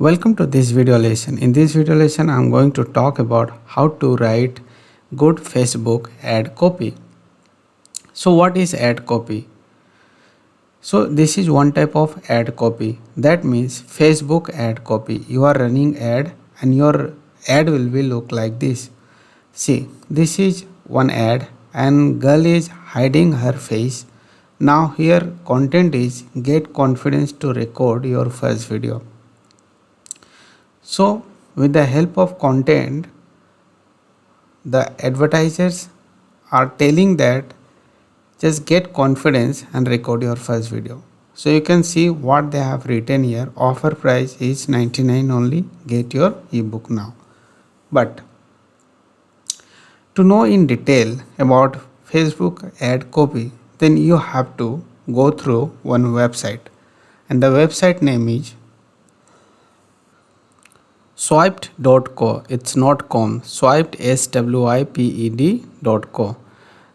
Welcome to this video lesson. In this video lesson, I'm going to talk about how to write good Facebook ad copy. So what is ad copy? So this is one type of ad copy. That means Facebook ad copy. You are running ad and your ad will be look like this. See, this is one ad and girl is hiding her face. Now here content is get confidence to record your first video. So, with the help of content, the advertisers are telling that just get confidence and record your first video. So, you can see what they have written here. Offer price is 99 only. Get your ebook now. But to know in detail about Facebook ad copy, then you have to go through one website, and the website name is swiped.co. It's not com. Swiped swiped.co.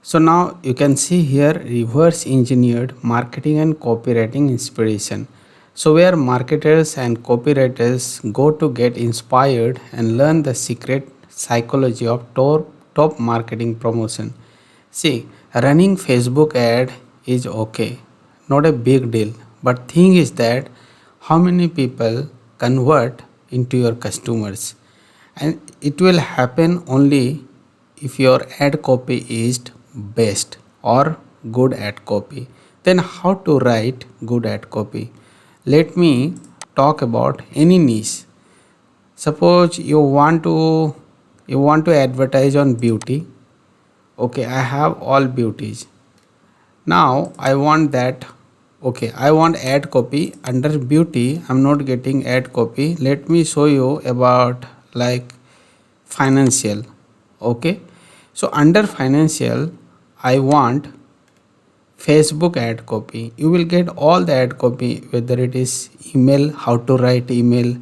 So now you can see here reverse engineered marketing and copywriting inspiration. So where marketers and copywriters go to get inspired and learn the secret psychology of top marketing promotion. See, running Facebook ad is okay, not a big deal. But thing is that how many people convert into your customers, and it will happen only if your ad copy is best or good ad copy. Then how to write good ad copy? Let me talk about any niche. Suppose you want to advertise on beauty. Okay, I have all beauties. Now I want that. Okay, I want ad copy under beauty. I'm not getting ad copy. Let me show you about like financial. Okay, so under financial I want Facebook ad copy. You will get all the ad copy, whether it is email, how to write email,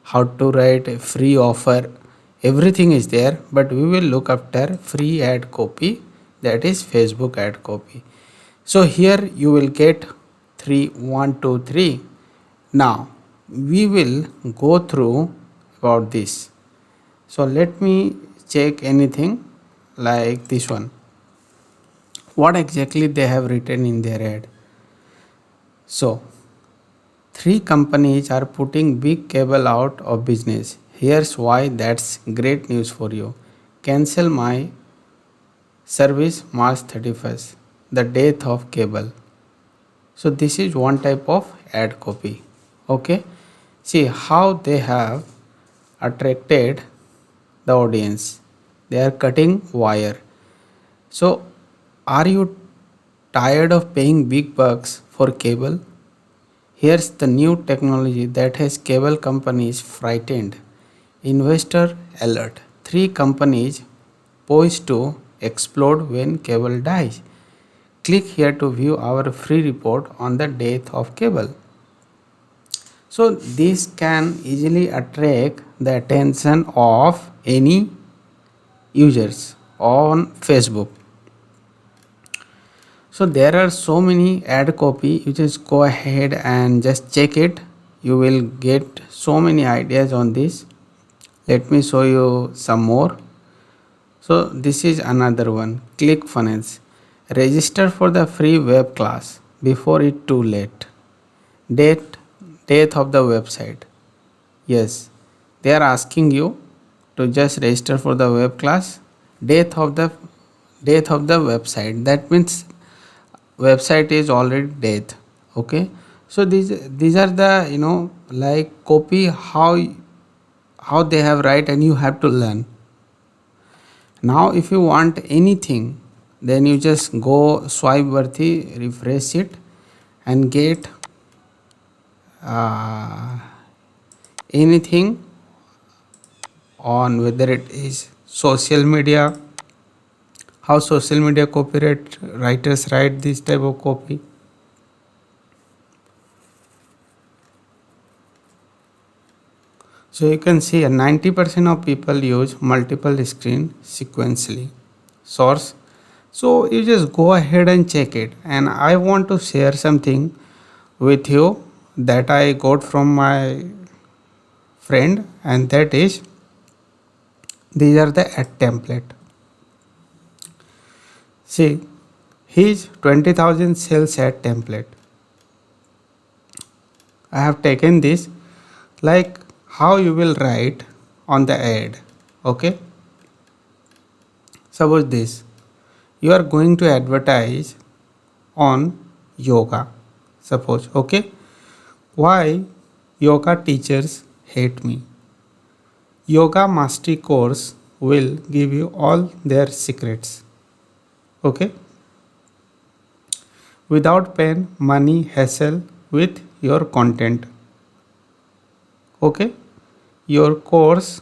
how to write a free offer, everything is there. But we will look after free ad copy, that is Facebook ad copy. So here you will get 3 1 2 3. Now we will go through about this. So let me check anything like this one. What exactly they have written in their ad? So 3 companies are putting big cable out of business. Here's why that's great news for you. Cancel my service March 31st. The death of cable. So this is one type of ad copy. Okay. See how they have attracted the audience. They are cutting wire. So are you tired of paying big bucks for cable? Here's the new technology that has cable companies frightened. Investor alert. 3 companies poised to explode when cable dies. Click here to view our free report on the death of cable. So this can easily attract the attention of any users on Facebook. So there are so many ad copy. You just go ahead and just check it. You will get so many ideas on this. Let me show you some more. So this is another one. ClickFunnels. Register for the free web class before it too late. Death of the website. Yes, they are asking you to just register for the web class. Death of the website. That means website is already dead. Okay, so these are the like copy how they have write, and you have to learn. Now if you want anything, then you just go swipe worthy, refresh it, and get anything on, whether it is social media, how social media copyright writers write this type of copy. So you can see 90% of people use multiple screen sequentially. Source. So you just go ahead and check it. And I want to share something with you that I got from my friend, and that is, these are the ad template. See, his 20,000 sales ad template. I have taken this like how you will write on the ad. Okay, suppose this, you are going to advertise on yoga, suppose. Okay, why yoga teachers hate me. Yoga mastery course will give you all their secrets. Okay, without pain, money, hassle, with your content. Okay, your course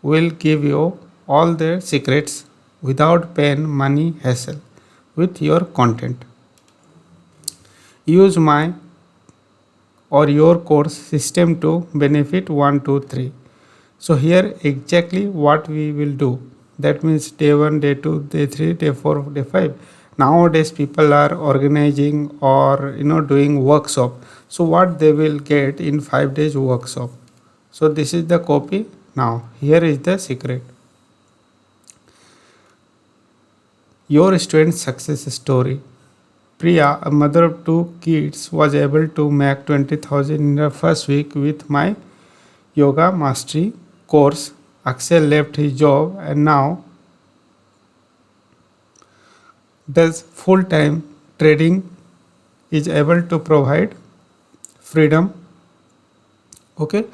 will give you all their secrets without pain, money, hassle, with your content. Use my or your course system to benefit 1 2 3. So here exactly what we will do, that means day 1, day 2, day 3, day 4, day 5. Nowadays people are organizing or doing workshop. So what they will get in 5 days workshop. So this is the copy. Now here is the secret. Your student success story. Priya, a mother of 2 kids, was able to make 20,000 in her first week with my yoga mastery course. Akshay left his job and now does full-time trading, is able to provide freedom. Okay,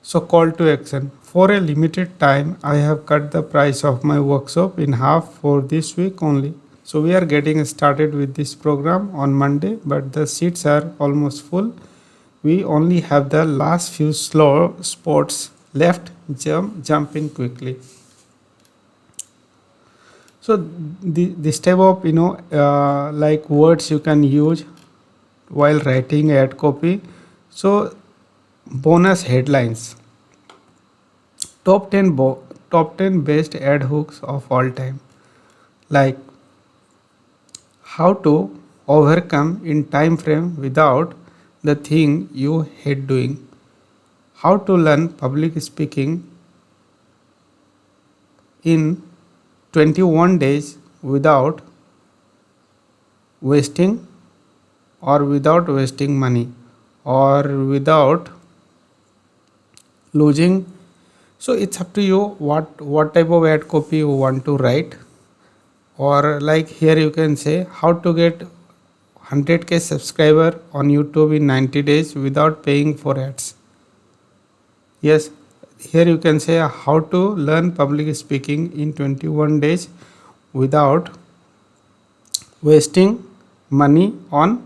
so call to action. For a limited time, I have cut the price of my workshop in half for this week only. So we are getting started with this program on Monday, but the seats are almost full. We only have the last few slow spots left. Jump in quickly. So this type of like words you can use while writing ad copy. So bonus headlines. Top 10 best ad hooks of all time. Like how to overcome in time frame without the thing you hate doing. How to learn public speaking in 21 days without wasting money or without losing. So it's up to you what type of ad copy you want to write. Or like here you can say how to get 100k subscriber on YouTube in 90 days without paying for ads. Yes, here you can say how to learn public speaking in 21 days without wasting money on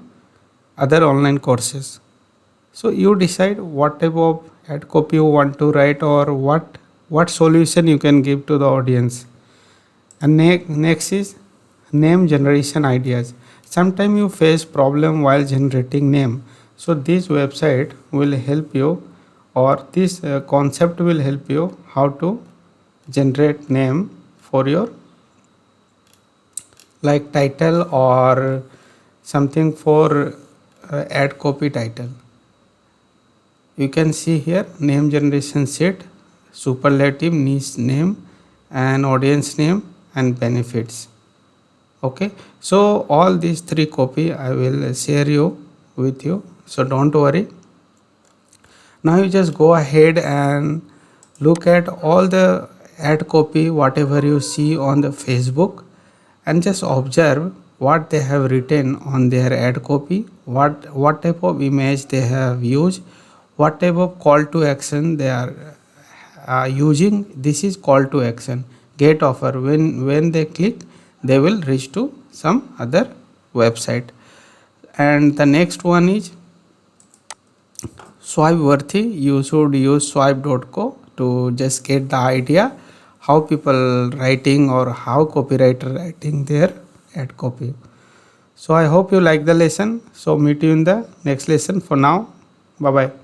other online courses. So you decide what type of ad copy you want to write or what solution you can give to the audience. And next is name generation ideas. Sometimes you face problem while generating name. So this website will help you, or this concept will help you how to generate name for your like title or something for ad copy title. You can see here name generation set, superlative, niche name, and audience name and benefits. Okay, so all these 3 copy I will share you with you, so don't worry. Now you just go ahead and look at all the ad copy whatever you see on the Facebook and just observe what they have written on their ad copy, what type of image they have used, what type of call to action they are using. This is call to action, get offer. When they click, they will reach to some other website. And the next one is swipe worthy. You should use swipe.co to just get the idea how people writing or how copywriter writing their ad copy. So I hope you like the lesson. So meet you in the next lesson. For now, bye bye.